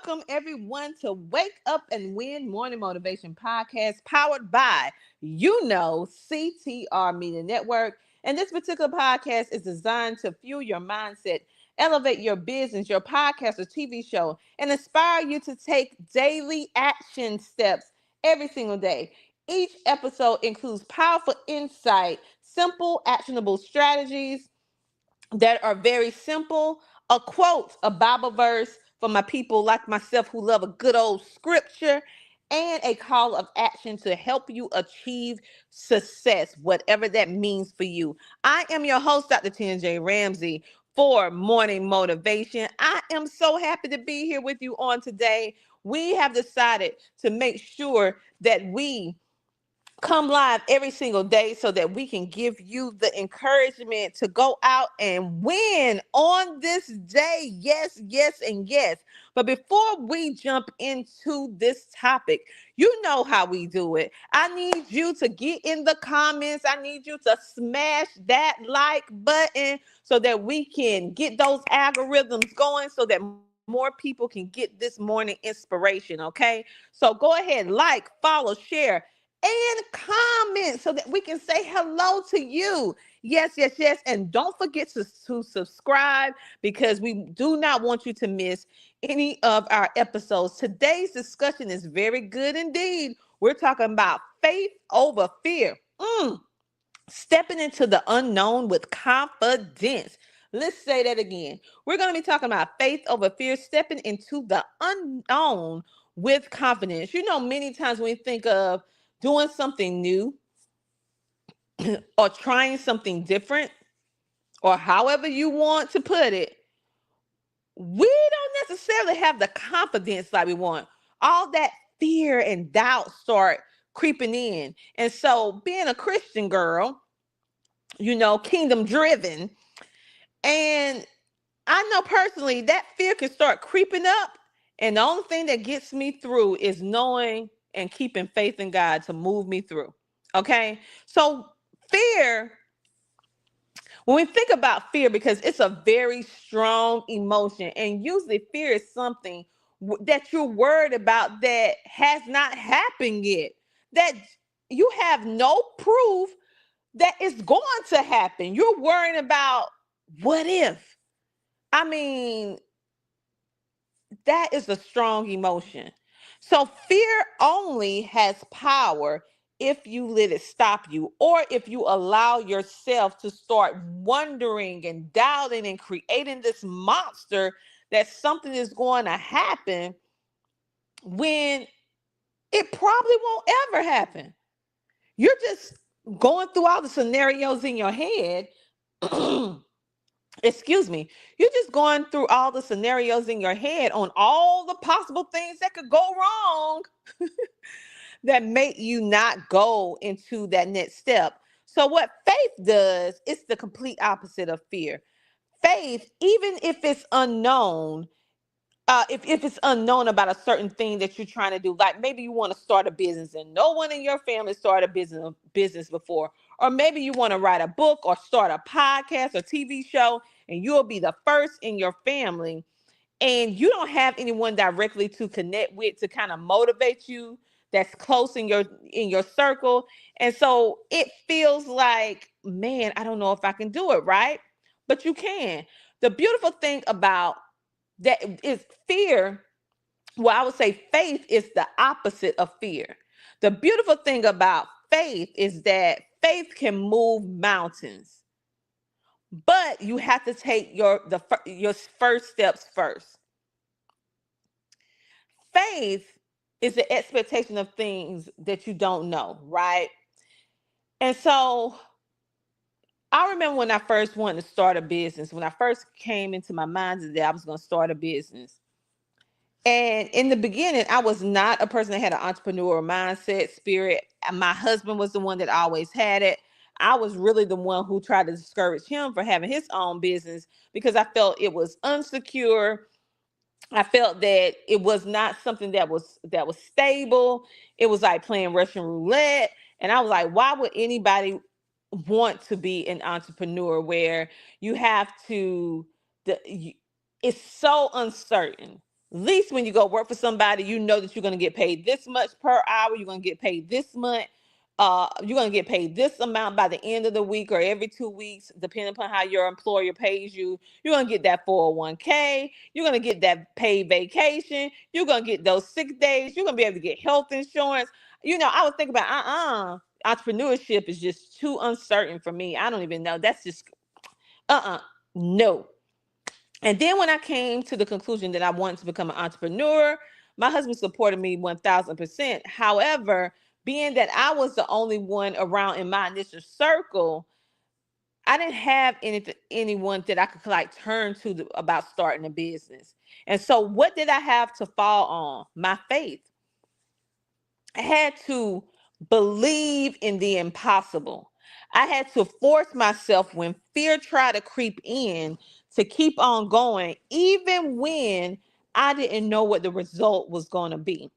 welcome everyone to Wake Up and Win Morning Motivation Podcast powered by, CTR Media Network. And this particular podcast is designed to fuel your mindset, elevate your business, your podcast or TV show, and inspire you to take daily action steps every single day. Each episode includes powerful insight, simple, actionable strategies that are very simple, a quote, a Bible verse for my people like myself who love a good old scripture, and a call of action to help you achieve success, whatever that means for you. I am your host, Dr. J. Ramsey, for Morning Motivation. I am so happy to be here with you on today. We have decided to make sure that we come live every single day so that we can give you the encouragement to go out and win on this day. Yes, yes, and yes. But before we jump into this topic, you know how we do it. I need you to get in the comments. I need you to smash that like button so that we can get those algorithms going so that more people can get this morning inspiration. Okay. So go ahead, like, follow, share, and comment so that we can say hello to you. Yes, yes, yes. And don't forget to subscribe because we do not want you to miss any of our episodes. Today's discussion is very good indeed. We're talking about faith over fear. Stepping into the unknown with confidence. Let's say that again. We're going to be talking about faith over fear, stepping into the unknown with confidence. You know, many times when we think of doing something new or trying something different, or however you want to put it, we don't necessarily have the confidence like we want. All that fear and doubt start creeping in. And so, being a Christian girl, kingdom driven, and I know personally that fear can start creeping up. And the only thing that gets me through is knowing and keeping faith in God to move me through. Okay. So, fear, when we think about fear, because it's a very strong emotion, and usually fear is something that you're worried about that has not happened yet, that you have no proof that it's going to happen. You're worrying about what if. I mean, that is a strong emotion. So fear only has power if you let it stop you, or if you allow yourself to start wondering and doubting and creating this monster that something is going to happen when it probably won't ever happen. You're just going through all the scenarios in your head. Excuse me, you're just going through all the scenarios in your head on all the possible things that could go wrong that make you not go into that next step. So what faith does, it's the complete opposite of fear. Faith, even if it's unknown, if it's unknown about a certain thing that you're trying to do, like maybe you want to start a business and no one in your family started a business before, or maybe you want to write a book or start a podcast or TV show, and you'll be the first in your family, and you don't have anyone directly to connect with to kind of motivate you that's close in your circle, and so it feels like, man, I don't know if I can do it, right? But you can. The beautiful thing about that is fear. Well, I would say faith is the opposite of fear. The beautiful thing about faith is that faith can move mountains, but you have to take your first steps first. Faith is the expectation of things that you don't know, right? And so I remember when I first wanted to start a business, when I first came into my mind that I was going to start a business. And in the beginning, I was not a person that had an entrepreneurial mindset, spirit. My husband was the one that always had it. I was really the one who tried to discourage him for having his own business because I felt it was unsecure. I felt that it was not something that was stable. It was like playing Russian roulette. And I was like, why would anybody want to be an entrepreneur where you have to, the, you, it's so uncertain. least when you go work for somebody, you know that you're going to get paid this much per hour. You're going to get paid this much. You're going to get paid this amount by the end of the week or every 2 weeks, depending upon how your employer pays you. You're going to get that 401k. You're going to get that paid vacation. You're going to get those sick days. You're going to be able to get health insurance. I was thinking about, entrepreneurship is just too uncertain for me. I don't even know. That's just, no. And then when I came to the conclusion that I wanted to become an entrepreneur, my husband supported me 1000%. However, being that I was the only one around in my initial circle, I didn't have anyone that I could like turn to about starting a business. And so what did I have to fall on? My faith. I had to believe in the impossible. I had to force myself when fear tried to creep in to keep on going, even when I didn't know what the result was going to be.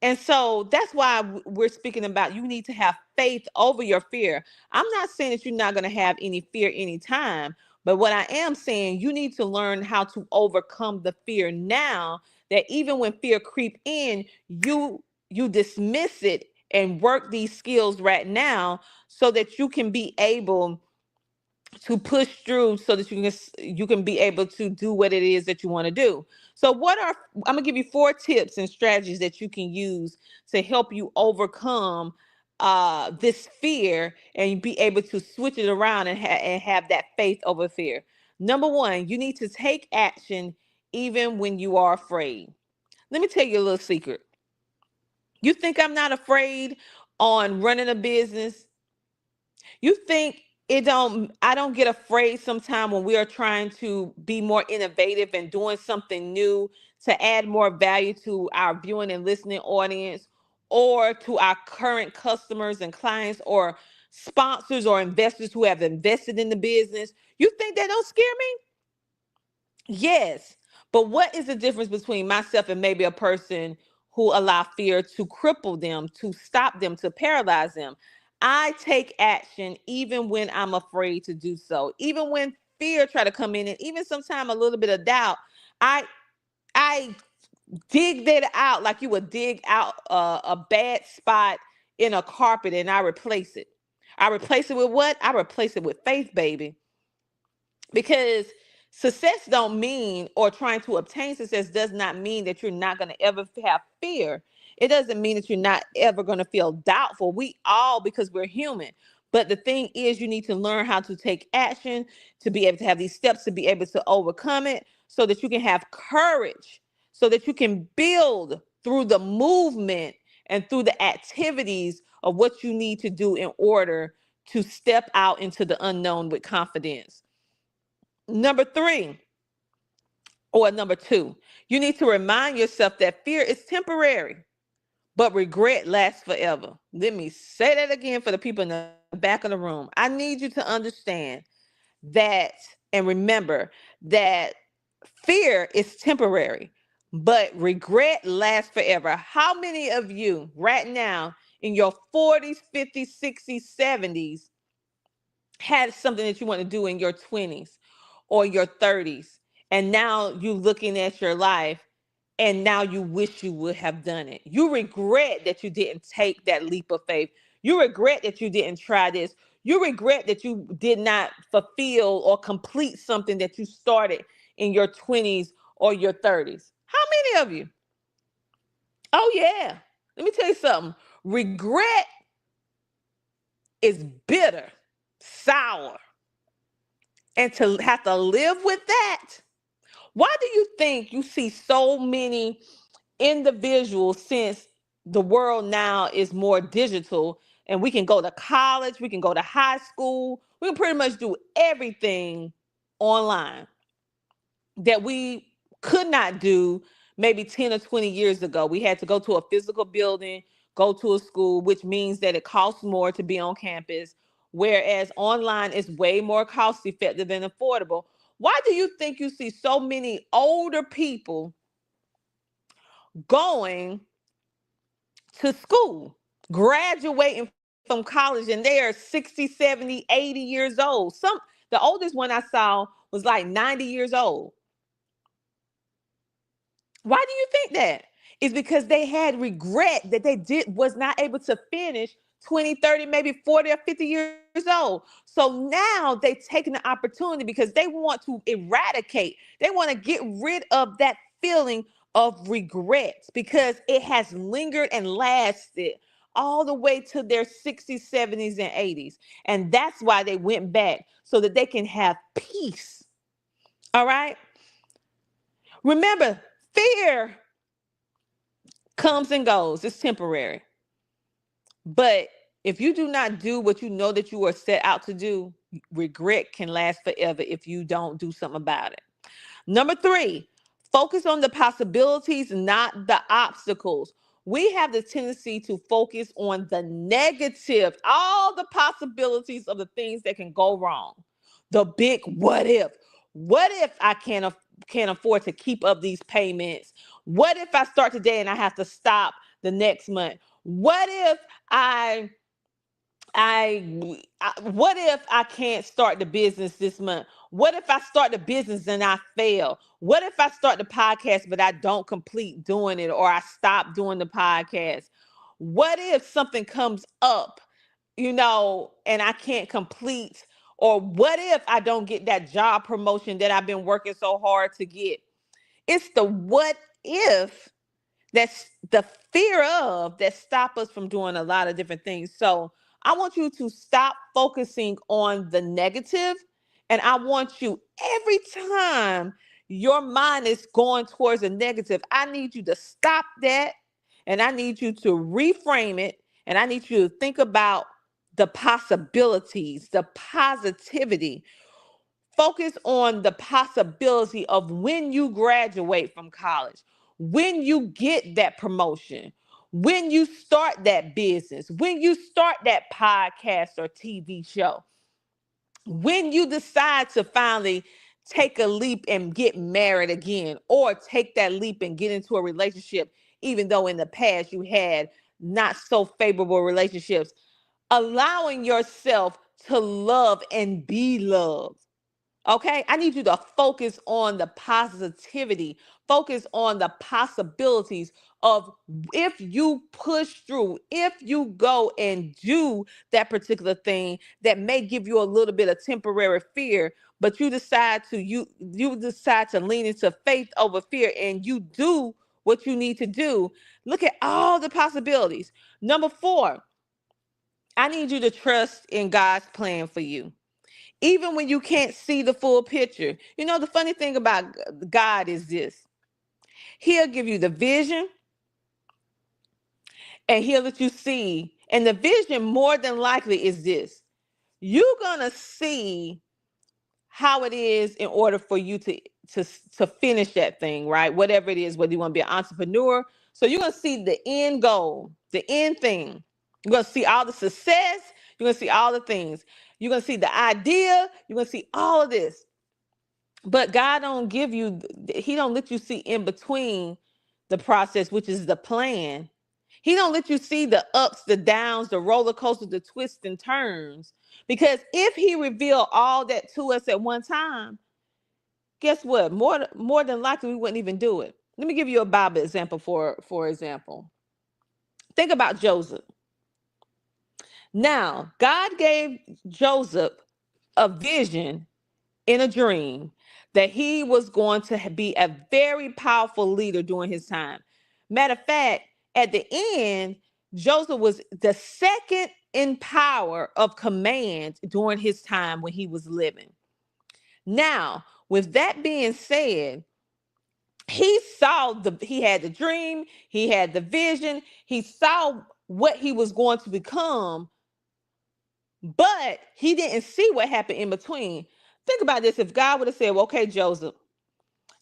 And so that's why we're speaking about you need to have faith over your fear. I'm not saying that you're not going to have any fear anytime, but what I am saying, you need to learn how to overcome the fear now, that even when fear creep in, you dismiss it and work these skills right now so that you can be able to push through, so that you can be able to do what it is that you want to do. So I'm gonna give you 4 tips and strategies that you can use to help you overcome this fear and be able to switch it around and have that faith over fear. Number 1, you need to take action even when you are afraid. Let me tell you a little secret. You think I'm not afraid on running a business? You think I don't get afraid sometimes when we are trying to be more innovative and doing something new to add more value to our viewing and listening audience, or to our current customers and clients, or sponsors or investors who have invested in the business. You think that don't scare me? Yes. But what is the difference between myself and maybe a person who allow fear to cripple them, to stop them, to paralyze them? I take action even when I'm afraid to do so. Even when fear try to come in, and even sometimes a little bit of doubt, I I dig that out like you would dig out a bad spot in a carpet, and I replace it. I replace it with what? I replace it with faith, baby. Because success don't mean, or trying to obtain success does not mean that you're not going to ever have fear. It doesn't mean that you're not ever going to feel doubtful. We all, because we're human. But the thing is, you need to learn how to take action, to be able to have these steps, to be able to overcome it, so that you can have courage, so that you can build through the movement and through the activities of what you need to do in order to step out into the unknown with confidence. Number 3, or number 2, you need to remind yourself that fear is temporary, but regret lasts forever. Let me say that again for the people in the back of the room. I need you to understand that and remember that fear is temporary, but regret lasts forever. How many of you right now in your 40s, 50s, 60s, 70s had something that you want to do in your 20s or your 30s, and now you looking at your life and now you wish you would have done it? You regret that you didn't take that leap of faith. You regret that you didn't try this. You regret that you did not fulfill or complete something that you started in your 20s or your 30s. How many of you? Oh yeah. Let me tell you something. Regret is bitter, sour. And to have to live with that, why do you think you see so many individuals, since the world now is more digital and we can go to college, we can go to high school, we can pretty much do everything online that we could not do maybe 10 or 20 years ago? We had to go to a physical building, go to a school, which means that it costs more to be on campus, whereas online is way more cost effective and affordable. Why do you think you see so many older people going to school, graduating from college, and they are 60, 70, 80 years old? The oldest one I saw was like 90 years old. Why do you think that? It's because they had regret that they was not able to finish 20, 30, maybe 40 or 50 years old. So now they taking the opportunity because they want to eradicate, they want to get rid of that feeling of regret because it has lingered and lasted all the way to their 60s, 70s, and 80s. And that's why they went back so that they can have peace. All right. Remember, fear comes and goes. It's temporary. But if you do not do what you know that you are set out to do, regret can last forever if you don't do something about it. Number three, focus on the possibilities, not the obstacles. We have the tendency to focus on the negative, all the possibilities of the things that can go wrong. The big what if. What if I can't afford to keep up these payments? What if I start today and I have to stop the next month? What if I what if I can't start the business this month? What if I start the business and I fail? What if I start the podcast but I don't complete doing it or I stop doing the podcast? What if something comes up, and I can't complete? Or what if I don't get that job promotion that I've been working so hard to get? It's the what if that's the fear of that stop us from doing a lot of different things. So I want you to stop focusing on the negative. And I want you, every time your mind is going towards a negative, I need you to stop that. And I need you to reframe it. And I need you to think about the possibilities, the positivity. Focus on the possibility of when you graduate from college, when you get that promotion, when you start that business, when you start that podcast or TV show, when you decide to finally take a leap and get married again, or take that leap and get into a relationship, even though in the past you had not so favorable relationships, allowing yourself to love and be loved. Okay, I need you to focus on the positivity, focus on the possibilities of if you push through, if you go and do that particular thing that may give you a little bit of temporary fear, but you decide to lean into faith over fear and you do what you need to do. Look at all the possibilities. Number 4, I need you to trust in God's plan for you even when you can't see the full picture. The funny thing about God is this: He'll give you the vision and He'll let you see. And the vision, more than likely, is this: you're going to see how it is in order for you to finish that thing, right? Whatever it is, whether you want to be an entrepreneur. So you're going to see the end goal, the end thing. You're going to see all the success. You're going to see all the things. You're going to see the idea. You're going to see all of this. But God don't give you, He don't let you see in between the process, which is the plan. He don't let you see the ups, the downs, the roller coasters, the twists and turns. Because if He revealed all that to us at one time, guess what? More than likely, we wouldn't even do it. Let me give you a Bible example for example. Think about Joseph. Now, God gave Joseph a vision in a dream that he was going to be a very powerful leader during his time. Matter of fact, at the end, Joseph was the second in power of command during his time when he was living. Now, with that being said, he had the dream, he had the vision, he saw what he was going to become, but he didn't see what happened in between. Think about this. If God would have said, well, okay, Joseph,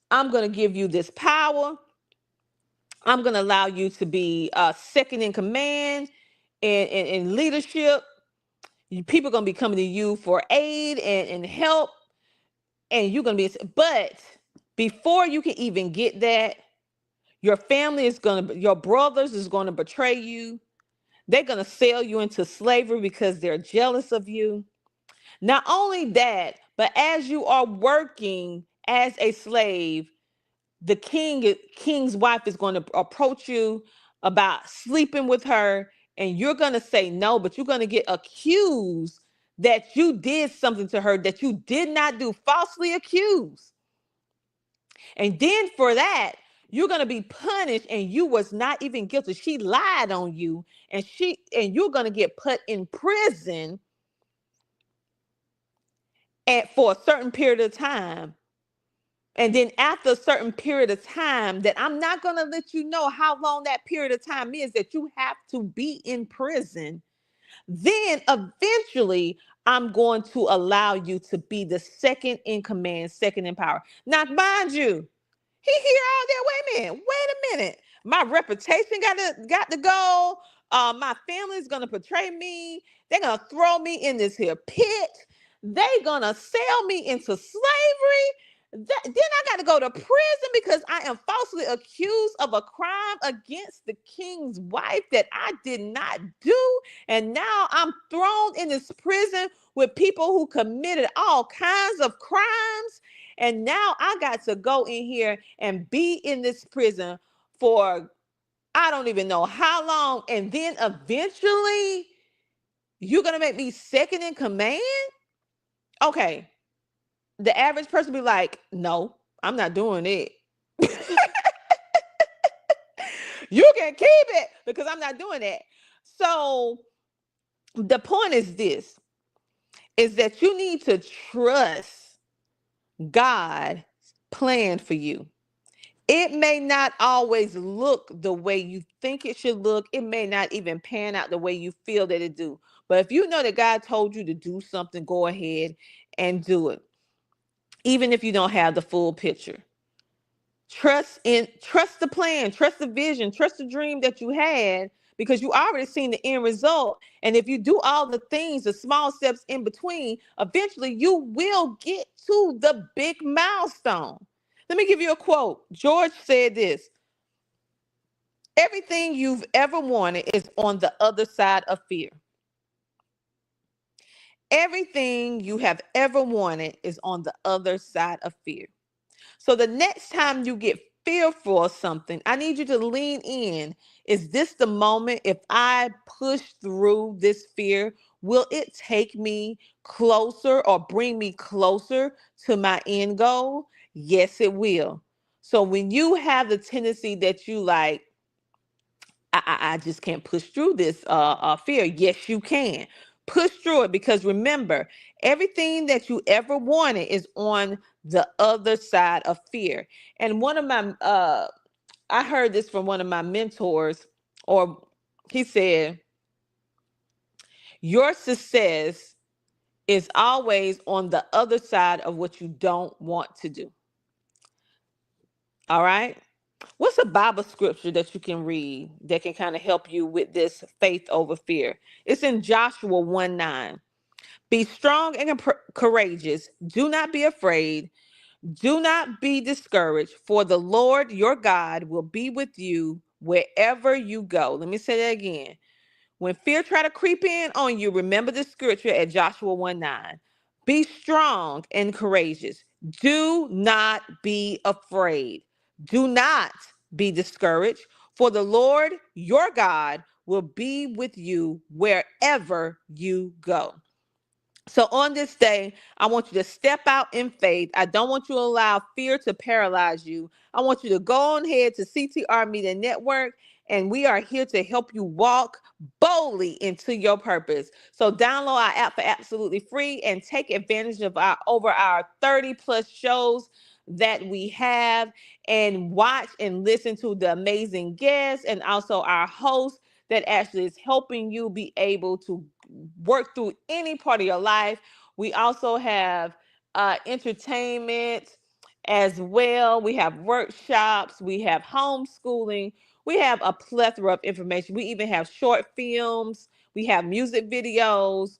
I'm going to give you this power. I'm going to allow you to be second in command and leadership. People are going to be coming to you for aid and help. And you're going to be, but before you can even get that, your family your brothers is going to betray you. They're going to sell you into slavery because they're jealous of you. Not only that, but as you are working as a slave, the king's wife is going to approach you about sleeping with her, and you're going to say no, but you're going to get accused that you did something to her that you did not do, falsely accused. And then for that, you're going to be punished, and you was not even guilty. She lied on you, and you're going to get put in prison for a certain period of time. And then after a certain period of time, that I'm not going to let you know how long that period of time is that you have to be in prison. Then eventually I'm going to allow you to be the second in command, second in power. Now, mind you, he hear all that. Wait a minute. My reputation got to go. My family's gonna betray me. They're gonna throw me in this here pit. They gonna sell me into slavery. Then I got to go to prison because I am falsely accused of a crime against the king's wife that I did not do. And now I'm thrown in this prison with people who committed all kinds of crimes. And now I got to go in here and be in this prison for I don't even know how long. And then eventually you're going to make me second in command? Okay. The average person be like, no, I'm not doing it. You can keep it because I'm not doing it. So the point is this, is that you need to trust God's plan for you. It may not always look the way you think it should look. It may not even pan out the way you feel that it do. But if you know that God told you to do something, go ahead and do it. Even if you don't have the full picture. Trust the plan, trust the vision, trust the dream that you had, because you already seen the end result. And if you do all the things, the small steps in between, eventually you will get to the big milestone. Let me give you a quote. George said this: everything you've ever wanted is on the other side of fear. Everything you have ever wanted is on the other side of fear. So the next time you get fearful of something, I need you to lean in. Is this the moment? If I push through this fear, will it take me closer or bring me closer to my end goal? Yes, it will. So when you have the tendency that you like, I just can't push through this fear. Yes, you can. Push through it, because remember, everything that you ever wanted is on the other side of fear. And one of my, I heard this from one of my mentors, or he said, your success is always on the other side of what you don't want to do. All right. What's a Bible scripture that you can read that can kind of help you with this faith over fear? It's in Joshua 1:9. Be strong and courageous. Do not be afraid. Do not be discouraged, for the Lord your God will be with you wherever you go. Let me say that again. When fear try to creep in on you, remember the scripture at Joshua 1:9. Be strong and courageous. Do not be afraid. Do not be discouraged, for the Lord your God will be with you wherever you go. So on this day, I want you to step out in faith. I don't want you to allow fear to paralyze you. I want you to go on ahead to CTR Media Network, and we are here to help you walk boldly into your purpose. So download our app for absolutely free and take advantage of our 30 plus shows that we have, and watch and listen to the amazing guests and also our hosts that actually is helping you be able to work through any part of your life. We also have entertainment as well. We have workshops. We have homeschooling. We have a plethora of information. We even have short films. We have music videos.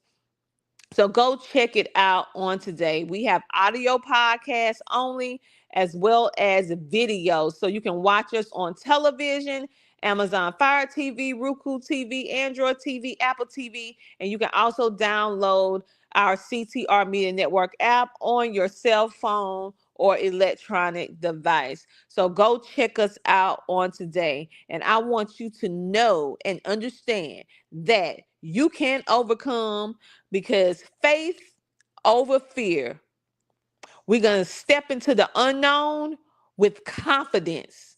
So go check it out on today. We have audio podcasts only, as well as videos. So you can watch us on television, Amazon Fire TV, Roku TV, Android TV, Apple TV, and you can also download our CTR Media Network app on your cell phone or electronic device. So go check us out on today. And I want you to know and understand that you can overcome, because faith over fear. We're going to step into the unknown with confidence.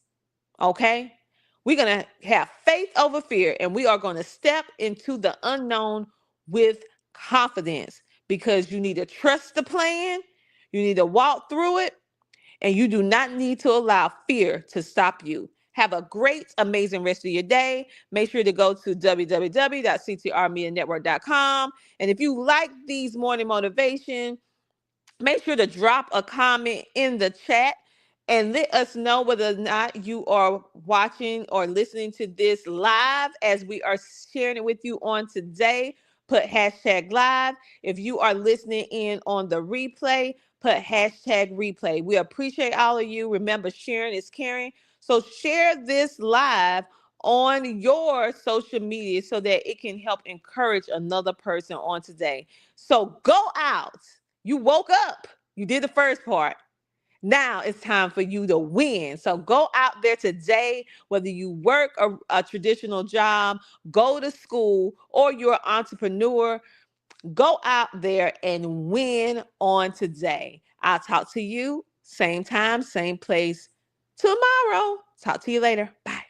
Okay? We're going to have faith over fear, and we are going to step into the unknown with confidence, because you need to trust the plan, you need to walk through it, and you do not need to allow fear to stop you. Have a great, amazing rest of your day. Make sure to go to www.ctrmedianetwork.com. And if you like these morning motivation, make sure to drop a comment in the chat and let us know whether or not you are watching or listening to this live as we are sharing it with you on today. Put hashtag live. If you are listening in on the replay, put hashtag replay. We appreciate all of you. Remember, sharing is caring. So share this live on your social media so that it can help encourage another person on today. So go out. You woke up. You did the first part. Now it's time for you to win. So go out there today, whether you work a traditional job, go to school, or you're an entrepreneur, go out there and win on today. I'll talk to you same time, same place tomorrow. Talk to you later. Bye.